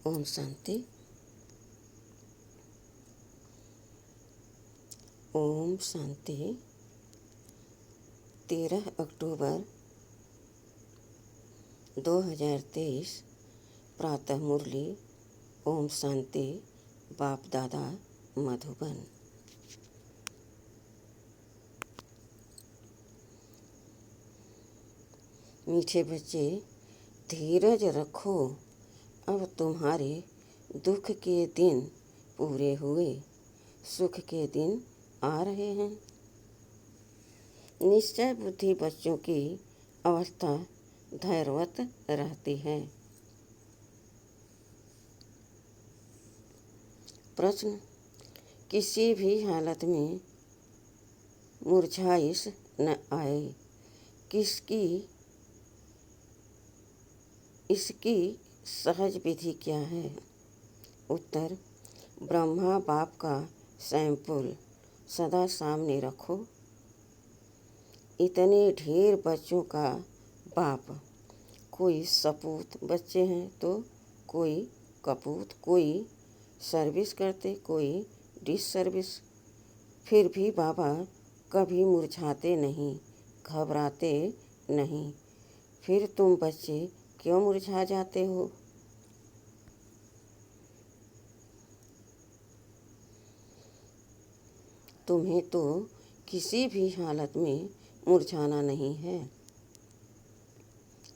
ओम शांति। ओम शांति। 13 अक्टूबर 2023 प्रातः मुरली। ओम शांति। बाप दादा मधुबन। मीठे बच्चे, धीरज रखो, अब तुम्हारे दुख के दिन पूरे हुए, सुख के दिन आ रहे हैं। निश्चय बुद्धि बच्चों की अवस्था धैर्यवत रहती है। प्रश्न: किसी भी हालत में मुरझाइश न आए, इसकी सहज विधि क्या है? उत्तर: ब्रह्मा बाप का सैंपल सदा सामने रखो। इतने ढेर बच्चों का बाप, कोई सपूत बच्चे हैं तो कोई कपूत, कोई सर्विस करते, कोई डिस सर्विस। फिर भी बाबा कभी मुरझाते नहीं, घबराते नहीं। फिर तुम बच्चे क्यों मुरझा जाते हो? तुम्हें तो किसी भी हालत में मुरझाना नहीं है।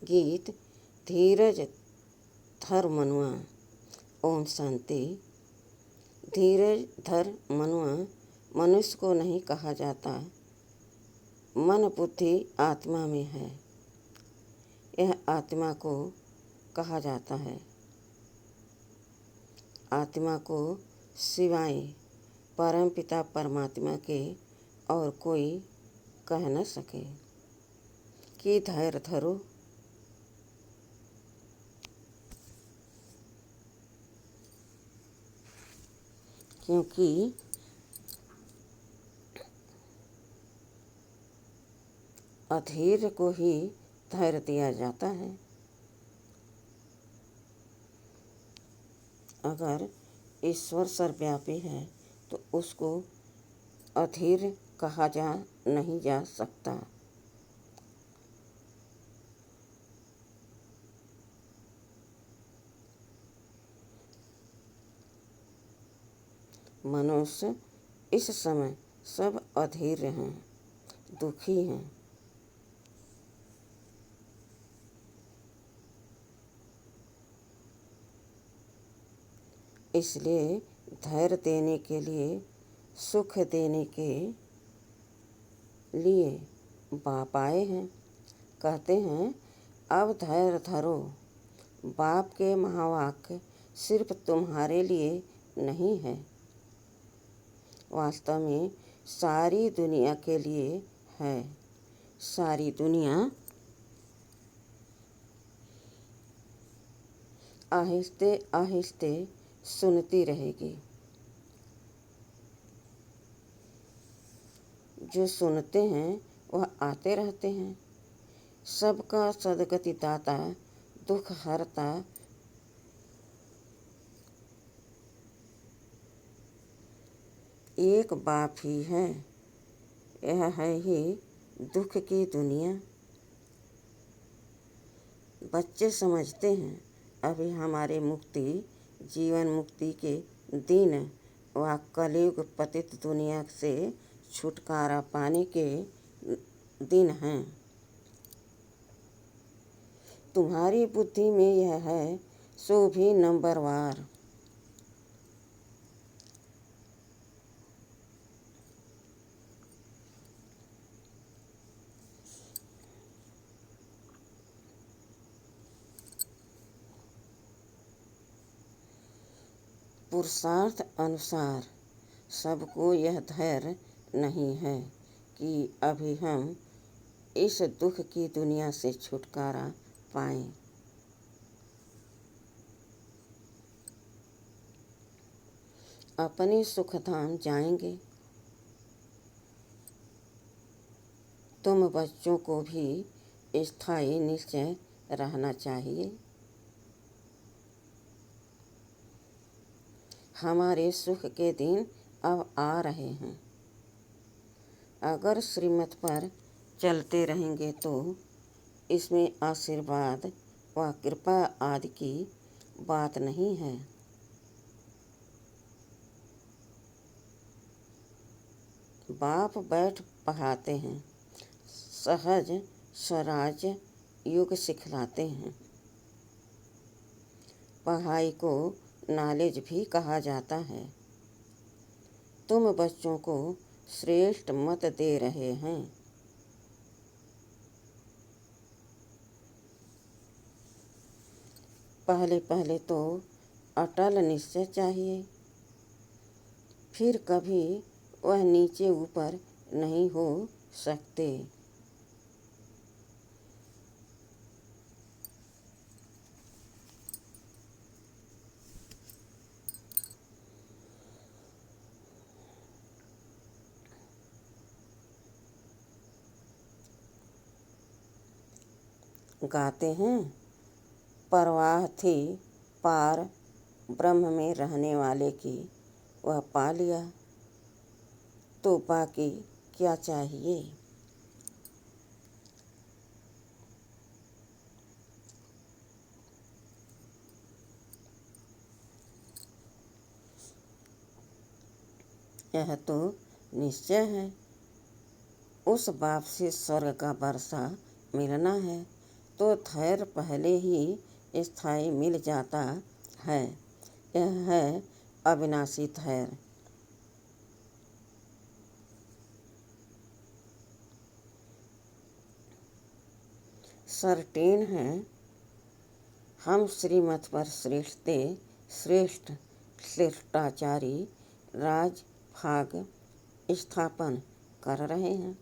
गीत: धीरज धर मनुआ। ओम शांति। धीरज धर मनुआ मनुष्य को नहीं कहा जाता, मन बुद्धि आत्मा में है, यह आत्मा को कहा जाता है। आत्मा को सिवाय परमपिता परमात्मा के और कोई कह न सके कि धैर्य धरो। क्योंकि अधीर को ही धैर्य दिया जाता है। अगर ईश्वर सर्वव्यापी है तो उसको अधीर कहा नहीं जा सकता। मनुष्य इस समय सब अधीर हैं, दुखी हैं। इसलिए धैर्य देने के लिए, सुख देने के लिए बाप आए हैं। कहते हैं, अब धैर्य धरो। बाप के महावाक्य सिर्फ तुम्हारे लिए नहीं है, वास्तव में सारी दुनिया के लिए है। सारी दुनिया आहिस्ते आहिस्ते सुनती रहेगी। जो सुनते हैं वह आते रहते हैं। सबका सद्गति दाता, दुख हरता, एक बाप ही है। यह है ही दुख की दुनिया। बच्चे समझते हैं अभी हमारे मुक्ति, जीवन मुक्ति के दिन व कलयुग पतित दुनिया से छुटकारा पाने के दिन हैं। तुम्हारी बुद्धि में यह है सो भी नंबरवार। पुरुषार्थ अनुसार सबको यह धैर्य नहीं है कि अभी हम इस दुख की दुनिया से छुटकारा पाएं। अपने सुखधाम जाएंगे। तुम बच्चों को भी स्थायी निश्चय रहना चाहिए। हमारे सुख के दिन अब आ रहे हैं। अगर श्रीमत पर चलते रहेंगे तो इसमें आशीर्वाद व कृपा आदि की बात नहीं है। बाप बैठ पढ़ाते हैं, सहज स्वराज युग सिखलाते हैं। पढ़ाई को नॉलेज भी कहा जाता है। तुम बच्चों को श्रेष्ठ मत दे रहे हैं। पहले पहले तो अटल निश्चय चाहिए, फिर कभी वह नीचे ऊपर नहीं हो सकते। गाते हैं, परवाह थी पार ब्रह्म में रहने वाले की, वह पा लिया तो बाकी क्या चाहिए। यह तो निश्चय है, उस बाप से स्वर्ग का वर्षा मिलना है तो धैर्य पहले ही स्थायी मिल जाता है। यह है अविनाशी धैर्य। सर्टेन है, हम श्रीमत पर श्रेष्ठ श्रेष्ठाचारी राज भाग स्थापन कर रहे हैं।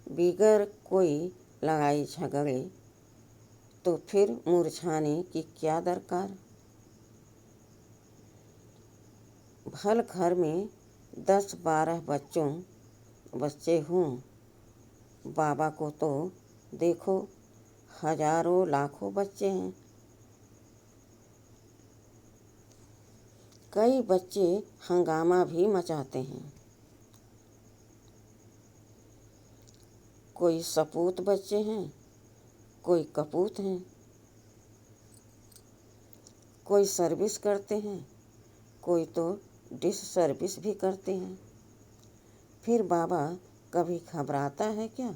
बिगर कोई लड़ाई झगड़े तो फिर मुरझाने की क्या दरकार। भल घर में 10-12 बच्चे हों, बाबा को तो देखो हजारों लाखों बच्चे हैं। कई बच्चे हंगामा भी मचाते हैं। कोई सपूत बच्चे हैं, कोई कपूत हैं, कोई सर्विस करते हैं, कोई तो डिश सर्विस भी करते हैं। फिर बाबा कभी घबराता है क्या?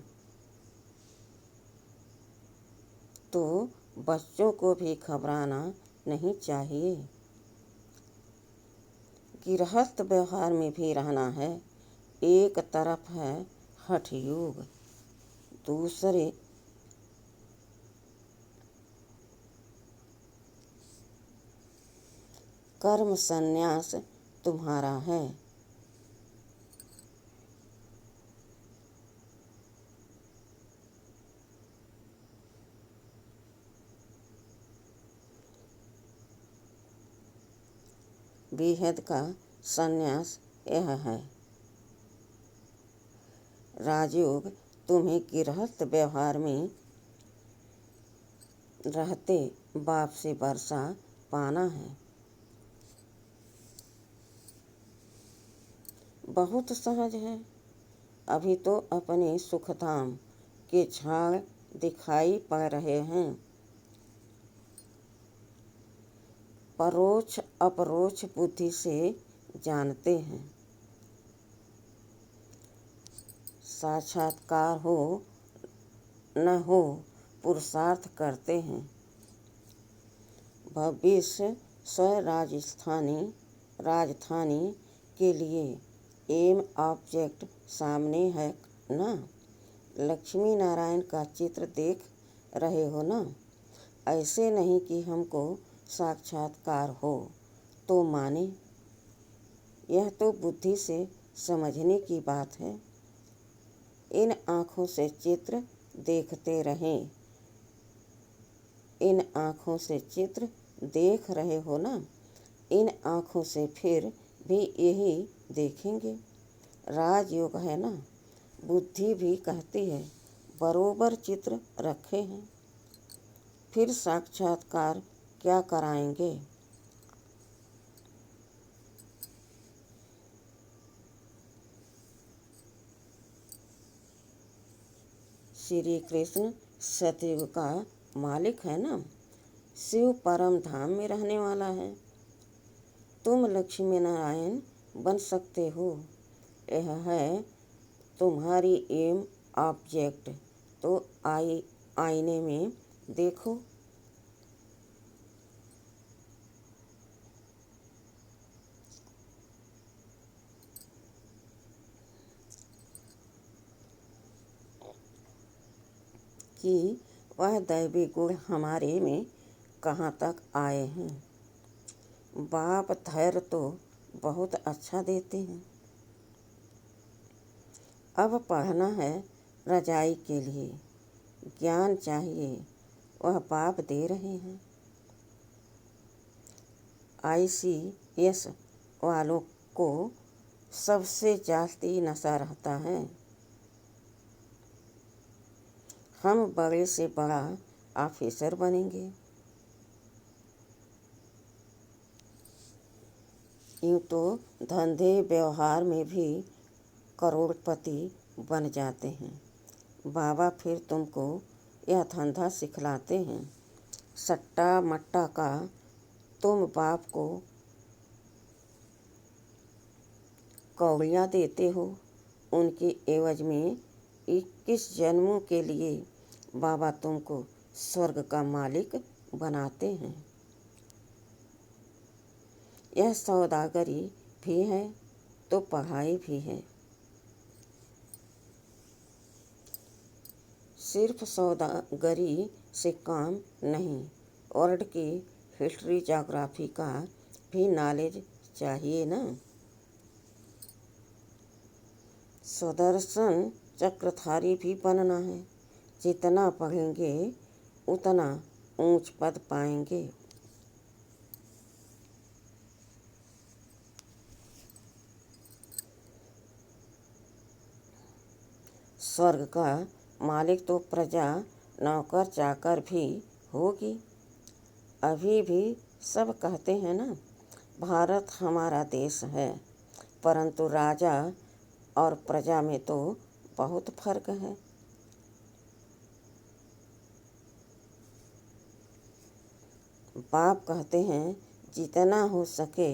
तो बच्चों को भी घबराना नहीं चाहिए। गृहस्थ व्यवहार में भी रहना है। एक तरफ है हठ योग, दूसरे कर्म संन्यास तुम्हारा है। बेहद का संन्यास यह है। राजयोग तुम्हें गृहस्थ व्यवहार में रहते बाप से वर्षा पाना है। बहुत सहज है। अभी तो अपने सुखधाम के झाड़ दिखाई पड़ रहे हैं। परोक्ष अपरोक्ष बुद्धि से जानते हैं। साक्षात्कार हो न हो पुरुषार्थ करते हैं। भविष्य राजधानी के लिए एम ऑब्जेक्ट सामने है ना। लक्ष्मी नारायण का चित्र देख रहे हो ना। ऐसे नहीं कि हमको साक्षात्कार हो तो माने। यह तो बुद्धि से समझने की बात है। इन आँखों से चित्र देखते रहें। इन आँखों से चित्र देख रहे हो ना। इन आँखों से फिर भी यही देखेंगे। राजयोग है ना। बुद्धि भी कहती है बरोबर चित्र रखे हैं। फिर साक्षात्कार क्या कराएंगे। श्री कृष्ण सतयुग का मालिक है ना। शिव परम धाम में रहने वाला है। तुम लक्ष्मी नारायण बन सकते हो। यह है तुम्हारी एम ऑब्जेक्ट। तो आईने में देखो। कि वह दैवी गुण हमारे में कहाँ तक आए हैं। बाप धैर्य तो बहुत अच्छा देते हैं। अब पढ़ना है रजाई के लिए। ज्ञान चाहिए, वह बाप दे रहे हैं। ICS वालों को सबसे जास्ती नशा रहता है। हम बड़े से बड़ा ऑफिसर बनेंगे। यूँ तो धंधे व्यवहार में भी करोड़पति बन जाते हैं। बाबा फिर तुमको यह धंधा सिखलाते हैं। सट्टा मट्टा का तुम बाप को कौड़ियाँ देते हो। उनके एवज में 21 जन्मों के लिए बाबा तुमको स्वर्ग का मालिक बनाते हैं। यह सौदागरी भी है तो पढ़ाई भी है। सिर्फ सौदागरी से काम नहीं, वर्ल्ड की हिस्ट्री ज्योग्राफी का भी नॉलेज चाहिए ना। सुदर्शन चक्रधारी भी बनना है। जितना पढ़ेंगे उतना ऊंच पद पाएंगे। स्वर्ग का मालिक तो प्रजा नौकर चाकर भी होगी। अभी भी सब कहते हैं ना, भारत हमारा देश है, परंतु राजा और प्रजा में तो बहुत फर्क है। बाप कहते हैं जितना हो सके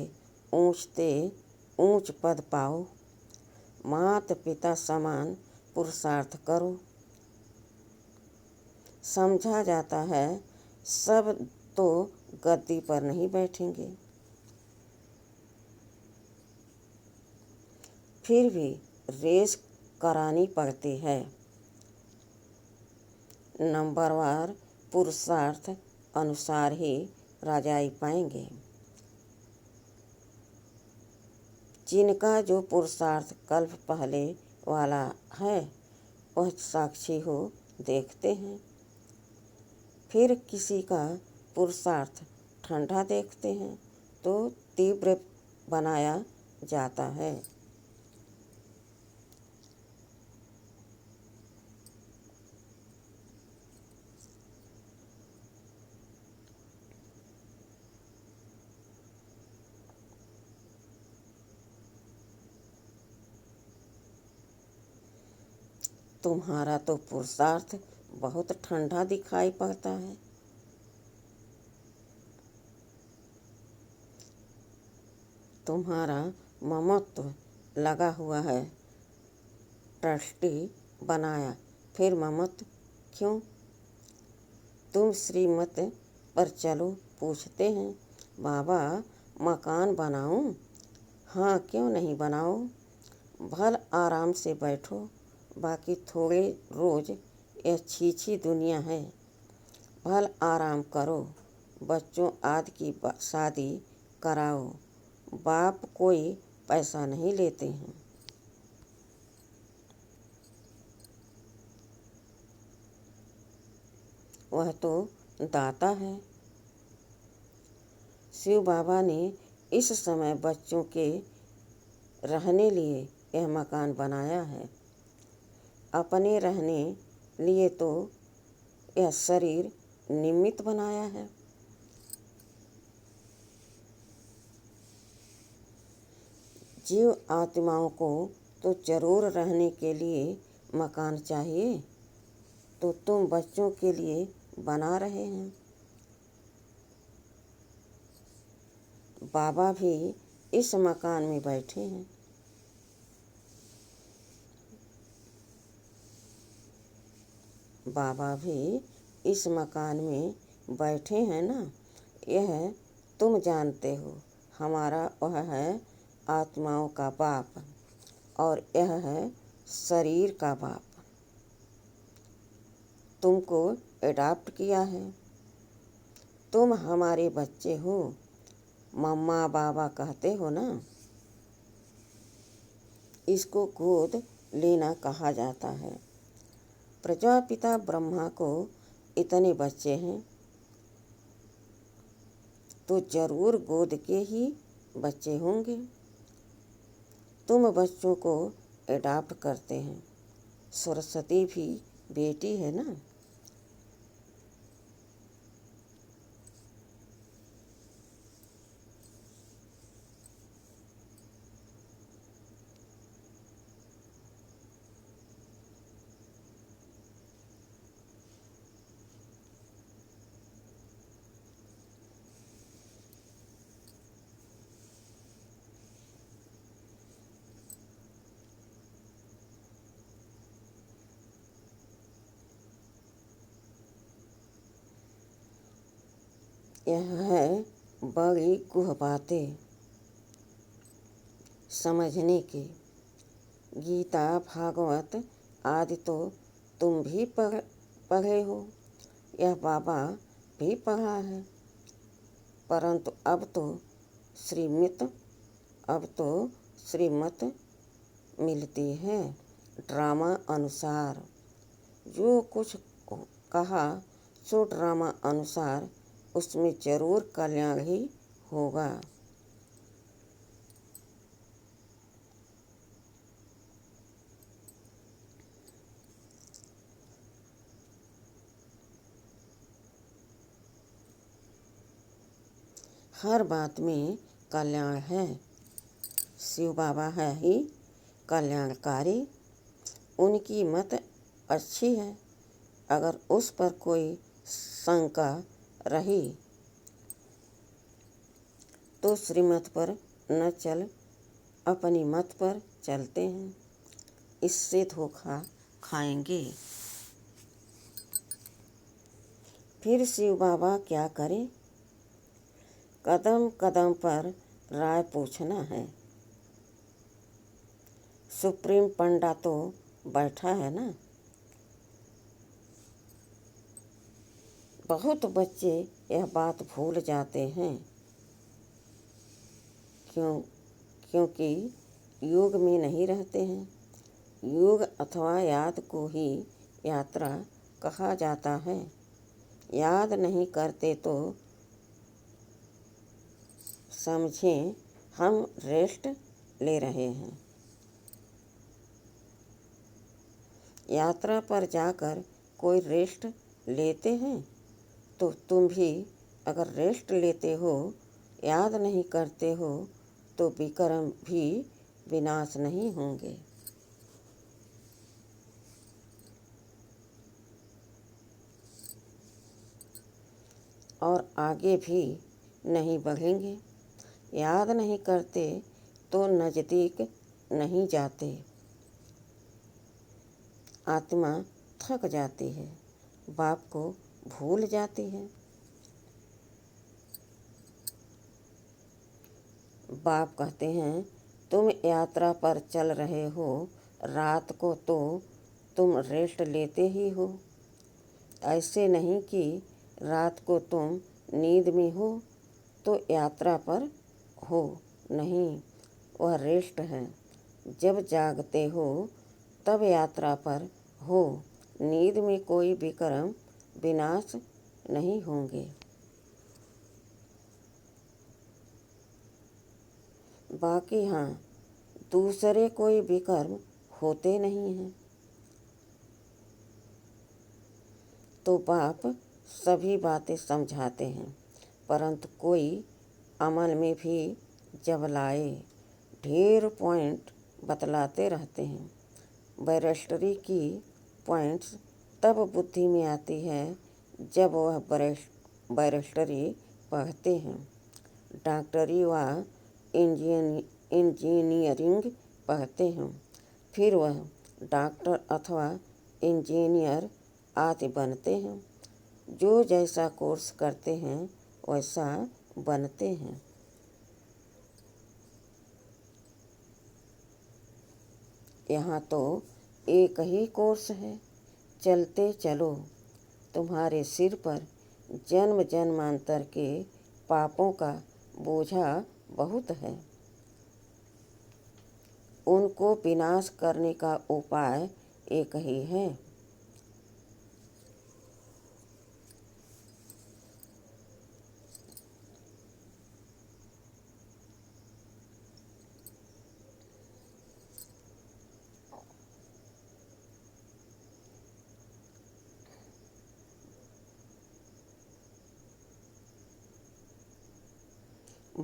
ऊंच पद पाओ। माता पिता समान पुरुषार्थ करो। समझा जाता है सब तो गद्दी पर नहीं बैठेंगे। फिर भी रेस करानी पड़ती है। नंबरवार पुरुषार्थ अनुसार ही राजाई पाएंगे। जिनका जो पुरुषार्थ कल्प पहले वाला है वह साक्षी हो देखते हैं। फिर किसी का पुरुषार्थ ठंडा देखते हैं तो तीव्र बनाया जाता है। तुम्हारा तो पुरुषार्थ बहुत ठंडा दिखाई पड़ता है। तुम्हारा ममत्व लगा हुआ है। ट्रस्टी बनाया, फिर ममत्व क्यों? तुम श्रीमत पर चलो। पूछते हैं बाबा मकान बनाऊं? हाँ, क्यों नहीं बनाओ। भल आराम से बैठो। बाकी थोड़े रोज यह छीछी दुनिया है। भल आराम करो। बच्चों आदि की शादी कराओ। बाप कोई पैसा नहीं लेते हैं। वह तो दाता है। शिव बाबा ने इस समय बच्चों के रहने लिए यह मकान बनाया है। अपने रहने लिए तो यह शरीर निमित्त बनाया है। जीव आत्माओं को तो जरूर रहने के लिए मकान चाहिए। तो तुम बच्चों के लिए बना रहे हैं। बाबा भी इस मकान में बैठे हैं। बाबा भी इस मकान में बैठे हैं ना। यह तुम जानते हो। हमारा वह है आत्माओं का बाप और यह है शरीर का बाप। तुमको एडॉप्ट किया है। तुम हमारे बच्चे हो। मम्मा बाबा कहते हो ना। इसको गोद लेना कहा जाता है। प्रजापिता ब्रह्मा को इतने बच्चे हैं तो जरूर गोद के ही बच्चे होंगे। तुम बच्चों को एडॉप्ट करते हैं। सरस्वती भी बेटी है ना। यह है बड़ी गुह बातें समझने की। गीता भागवत आदि तो तुम भी पढ़े हो। यह बाबा भी पढ़ा है। परंतु अब तो श्रीमत मिलती है ड्रामा अनुसार। जो कुछ कहा सो ड्रामा अनुसार उसमें जरूर कल्याण ही होगा। हर बात में कल्याण है। शिव बाबा है ही कल्याणकारी। उनकी मत अच्छी है। अगर उस पर कोई शंका रही तो श्रीमत पर न चल अपनी मत पर चलते हैं। इससे धोखा खाएंगे। फिर शिव बाबा क्या करें? कदम कदम पर राय पूछना है। सुप्रीम पंडा तो बैठा है ना। बहुत बच्चे यह बात भूल जाते हैं क्योंकि योग में नहीं रहते हैं। योग अथवा याद को ही यात्रा कहा जाता है। याद नहीं करते तो समझें हम रेस्ट ले रहे हैं। यात्रा पर जाकर कोई रेस्ट लेते हैं तो तुम भी अगर रेस्ट लेते हो, याद नहीं करते हो तो विक्रम भी विनाश नहीं होंगे। और आगे भी नहीं बढ़ेंगे। याद नहीं करते तो नज़दीक नहीं जाते। आत्मा थक जाती है। बाप को भूल जाती है। बाप कहते हैं तुम यात्रा पर चल रहे हो। रात को तो तुम रेस्ट लेते ही हो। ऐसे नहीं कि रात को तुम नींद में हो तो यात्रा पर हो। नहीं, वह रेस्ट है। जब जागते हो तब यात्रा पर हो। नींद में कोई विक्रम विनाश नहीं होंगे। बाकी हाँ, दूसरे कोई विक्रम होते नहीं हैं। तो बाप सभी बातें समझाते हैं, परंतु कोई अमल में भी जब लाए ढेर पॉइंट बतलाते रहते हैं। बैरिस्टरी की पॉइंट्स तब बुद्धि में आती है जब वह बैरिस्टरी पढ़ते हैं, डॉक्टरी व इंजीनियरिंग पढ़ते हैं। फिर वह डॉक्टर अथवा इंजीनियर आदि बनते हैं। जो जैसा कोर्स करते हैं वैसा बनते हैं। यहाँ तो एक ही कोर्स है, चलते चलो। तुम्हारे सिर पर जन्म जन्मांतर के पापों का बोझा बहुत है। उनको विनाश करने का उपाय एक ही है।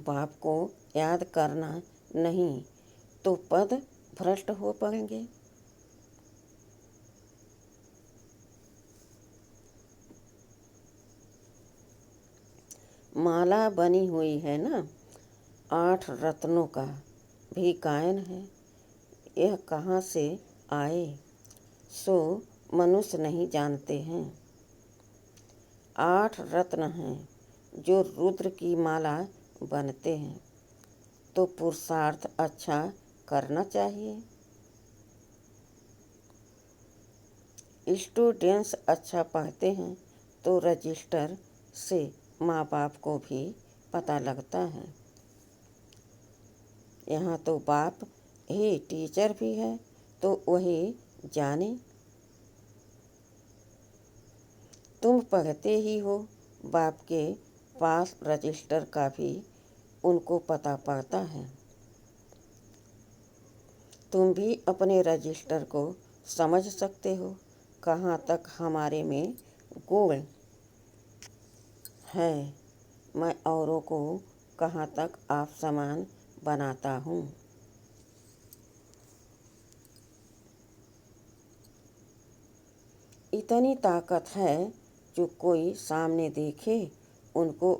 बाप को याद करना नहीं तो पद भ्रष्ट हो पड़ेंगे। माला बनी हुई है ना, 8 रत्नों का भी गायन है। यह कहाँ से आए सो मनुष्य नहीं जानते हैं। 8 रत्न हैं जो रुद्र की माला बनते हैं, तो पुरुषार्थ अच्छा करना चाहिए। स्टूडेंट्स अच्छा पढ़ते हैं तो रजिस्टर से माँ बाप को भी पता लगता है। यहाँ तो बाप ही टीचर भी है, तो वही जाने। तुम पढ़ते ही हो, बाप के पास रजिस्टर का भी उनको पता पड़ता है। तुम भी अपने रजिस्टर को समझ सकते हो, कहाँ तक हमारे में गुण है। मैं औरों को कहाँ तक आप समान बनाता हूँ। इतनी ताकत है जो कोई सामने देखे उनको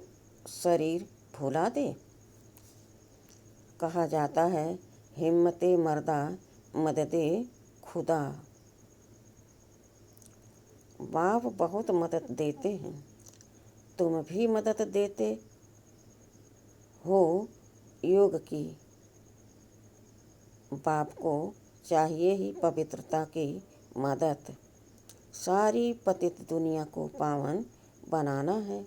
शरीर भुला दे। कहा जाता है, हिम्मते मर्दा मददे खुदा। बाप बहुत मदद देते हैं, तुम भी मदद देते हो योग की। बाप को चाहिए ही पवित्रता की मदद। सारी पतित दुनिया को पावन बनाना है।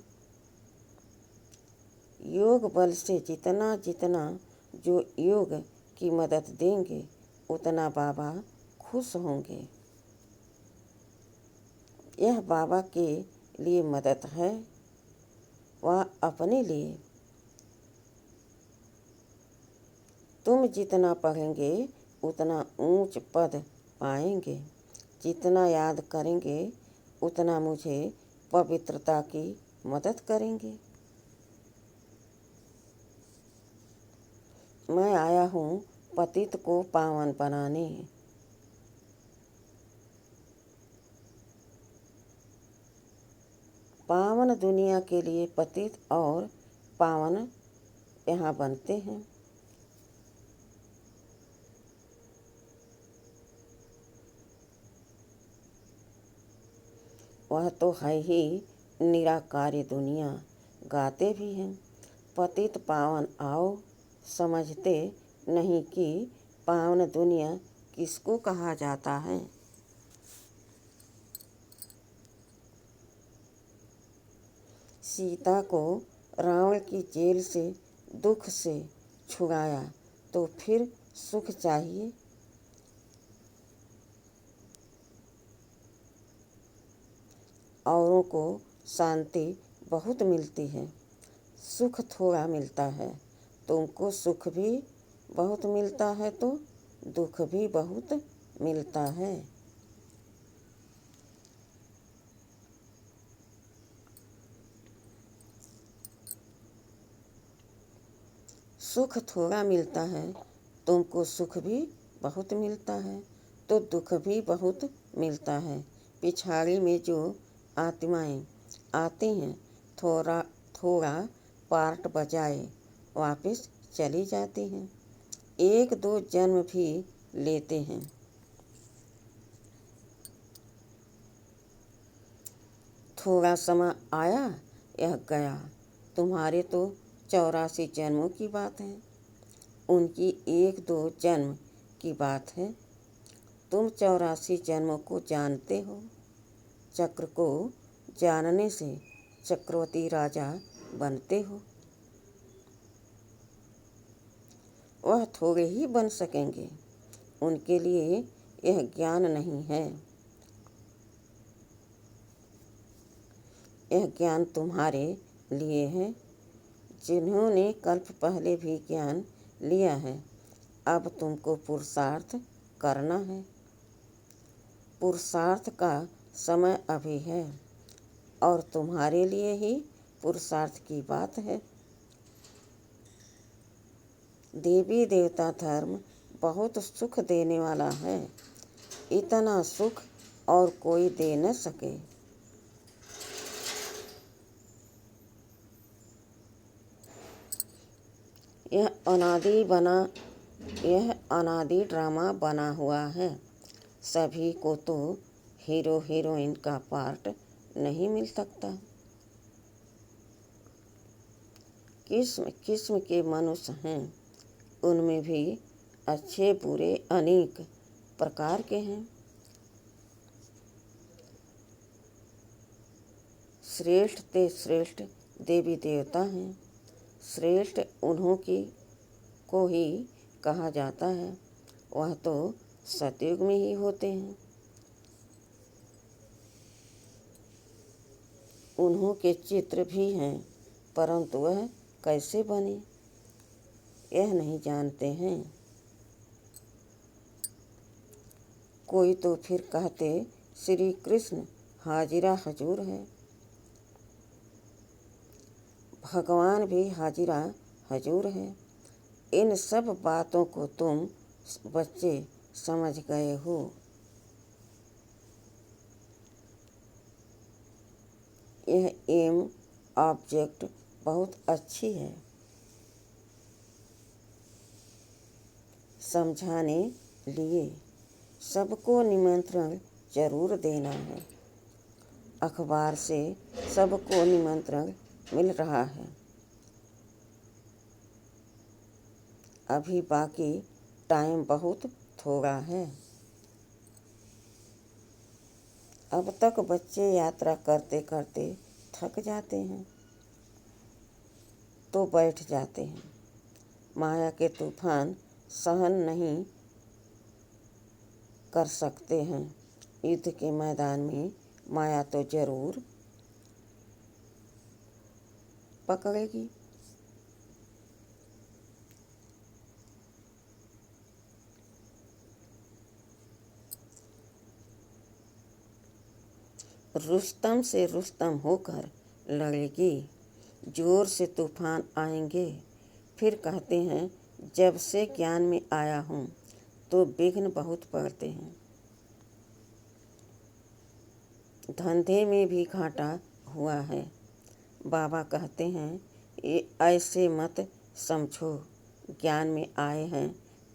योग बल से जितना जितना जो योग की मदद देंगे उतना बाबा खुश होंगे। यह बाबा के लिए मदद है, वह अपने लिए। तुम जितना पढ़ेंगे उतना ऊंच पद पाएंगे। जितना याद करेंगे उतना मुझे पवित्रता की मदद करेंगे। मैं आया हूँ पतित को पावन बनाने। पावन दुनिया के लिए पतित और पावन यहाँ बनते हैं। वह तो है ही निराकारी दुनिया, गाते भी हैं, पतित पावन आओ। समझते नहीं कि पावन दुनिया किसको कहा जाता है। सीता को रावण की जेल से दुख से छुड़ाया तो फिर सुख चाहिए। औरों को शांति बहुत मिलती है, सुख थोड़ा मिलता है। तुमको सुख भी बहुत मिलता है तो दुख भी बहुत मिलता है। सुख थोड़ा मिलता है, तुमको सुख भी बहुत मिलता है तो दुख भी बहुत मिलता है। पिछाड़ी में जो आत्माएं आती हैं, थोड़ा थोड़ा पार्ट बजाए वापस चली जाती हैं, एक दो जन्म भी लेते हैं। थोड़ा समय आया, यह गया। तुम्हारे तो 84 जन्मों की बात है, उनकी एक दो जन्म की बात है। तुम 84 जन्मों को जानते हो। चक्र को जानने से चक्रवर्ती राजा बनते हो। वह थोड़े ही बन सकेंगे, उनके लिए यह ज्ञान नहीं है। यह ज्ञान तुम्हारे लिए है, जिन्होंने कल्प पहले भी ज्ञान लिया है। अब तुमको पुरुषार्थ करना है। पुरुषार्थ का समय अभी है और तुम्हारे लिए ही पुरुषार्थ की बात है। देवी देवता धर्म बहुत सुख देने वाला है, इतना सुख और कोई दे न सके। यह अनादि ड्रामा बना हुआ है। सभी को तो हीरो हीरोइन का पार्ट नहीं मिल सकता। किस्म किस्म के मनुष्य हैं, उनमें भी अच्छे बुरे अनेक प्रकार के हैं। श्रेष्ठ ते श्रेष्ठ देवी देवता हैं। श्रेष्ठ उन्हों की को ही कहा जाता है, वह तो सतयुग में ही होते हैं। उन्हों के चित्र भी हैं, परंतु वह कैसे बने यह नहीं जानते हैं। कोई तो फिर कहते श्री कृष्ण हाजिरा हजूर है। भगवान भी हाजिरा हजूर है। इन सब बातों को तुम बच्चे समझ गए हो। यह एम ऑब्जेक्ट बहुत अच्छी है, समझाने लिए सबको निमंत्रण जरूर देना है। अखबार से सबको निमंत्रण मिल रहा है। अभी बाकी टाइम बहुत थोड़ा है। अब तक बच्चे यात्रा करते करते थक जाते हैं तो बैठ जाते हैं। माया के तूफान सहन नहीं कर सकते हैं। युद्ध के मैदान में माया तो जरूर पकड़ेगी। रुस्तम से रुस्तम होकर लड़ेगी। जोर से तूफान आएंगे। फिर कहते हैं जब से ज्ञान में आया हूँ तो विघ्न बहुत पड़ते हैं। धंधे में भी घाटा हुआ है। बाबा कहते हैं ये ऐसे मत समझो, ज्ञान में आए हैं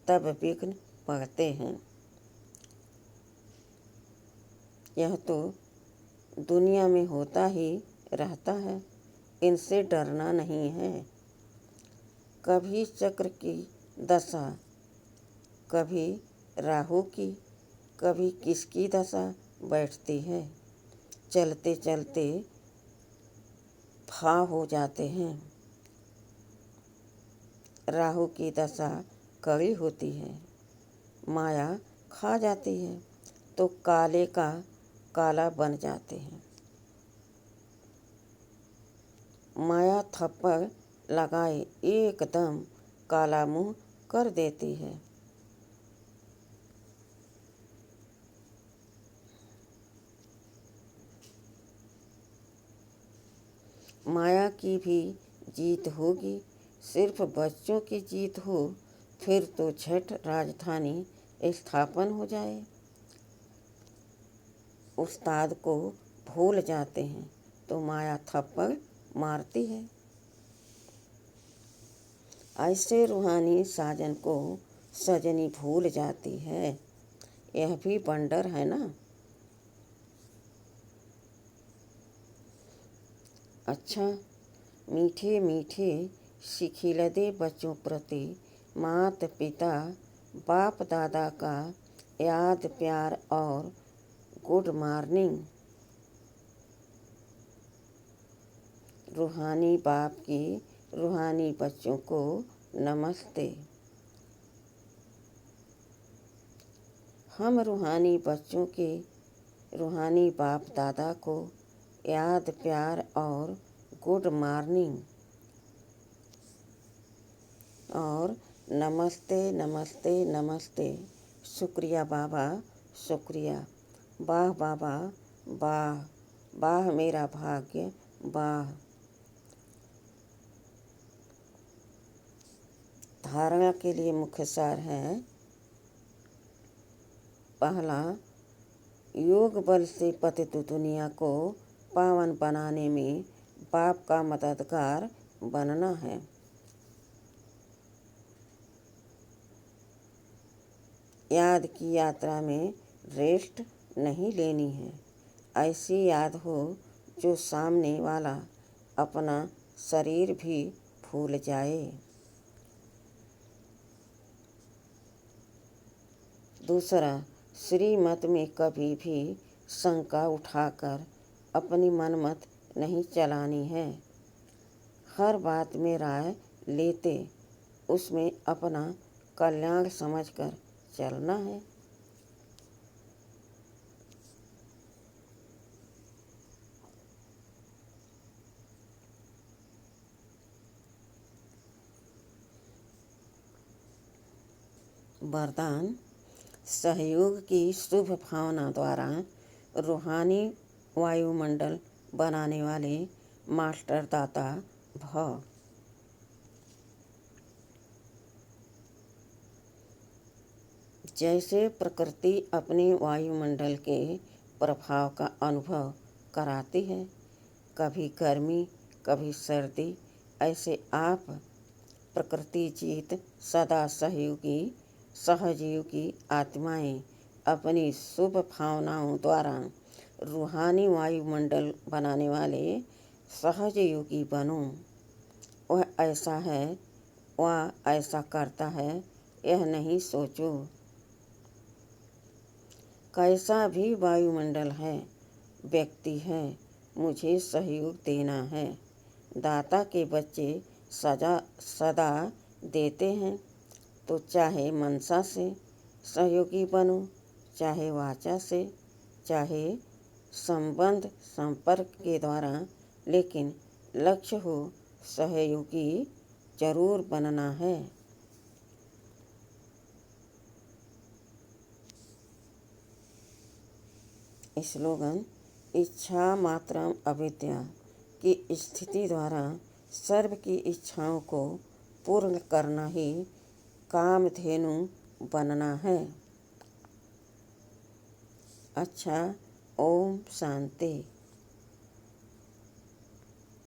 तब विघ्न पड़ते हैं। यह तो दुनिया में होता ही रहता है, इनसे डरना नहीं है। कभी चक्र की दशा, कभी राहु की, कभी किसकी दशा बैठती है। चलते चलते फा हो जाते हैं। राहु की दशा कड़ी होती है, माया खा जाती है तो काले का काला बन जाते हैं। माया थप्पड़ लगाए एकदम काला मुंह कर देती है। माया की भी जीत होगी। सिर्फ बच्चों की जीत हो फिर तो झट राजधानी स्थापन हो जाए। उस्ताद को भूल जाते हैं तो माया थप्पड़ मारती है। ऐसे रूहानी साजन को सजनी भूल जाती है। यह भी बंडर है ना। अच्छा, मीठे मीठे सिखिलदे बच्चों प्रति माता पिता बाप दादा का याद प्यार और गुड मॉर्निंग। रूहानी बाप की रूहानी बच्चों को नमस्ते। हम रूहानी बच्चों के रूहानी बाप दादा को याद प्यार और गुड मॉर्निंग और नमस्ते नमस्ते नमस्ते। शुक्रिया बाबा शुक्रिया। वाह बाबा वाह, वाह मेरा भाग्य वाह। धारणा के लिए मुख्य सार है। पहला, योग बल से पतित दुनिया को पावन बनाने में बाप का मददगार बनना है। याद की यात्रा में रेस्ट नहीं लेनी है। ऐसी याद हो जो सामने वाला अपना शरीर भी भूल जाए। दूसरा, श्रीमत में कभी भी शंका उठाकर अपनी मनमत नहीं चलानी है। हर बात में राय लेते उसमें अपना कल्याण समझकर चलना है। वरदान, सहयोग की शुभ भावना द्वारा रूहानी वायुमंडल बनाने वाले मास्टर दाता भव। जैसे प्रकृति अपने वायुमंडल के प्रभाव का अनुभव कराती है, कभी गर्मी कभी सर्दी, ऐसे आप प्रकृति जीत सदा सहयोगी आत्माएं अपनी शुभ भावनाओं द्वारा रूहानी वायुमंडल बनाने वाले सहयोगी बनो। वह ऐसा है, वह ऐसा करता है, यह नहीं सोचो। कैसा भी वायुमंडल है, व्यक्ति है, मुझे सहयोग देना है। दाता के बच्चे सदा देते हैं, तो चाहे मनसा से सहयोगी बनो, चाहे वाचा से, चाहे संबंध संपर्क के द्वारा, लेकिन लक्ष्य हो सहयोगी जरूर बनना है। स्लोगन, इच्छा मात्रम अविद्या की स्थिति द्वारा सर्व की इच्छाओं को पूर्ण करना ही कामधेनु बनना है। अच्छा, ओम शांति।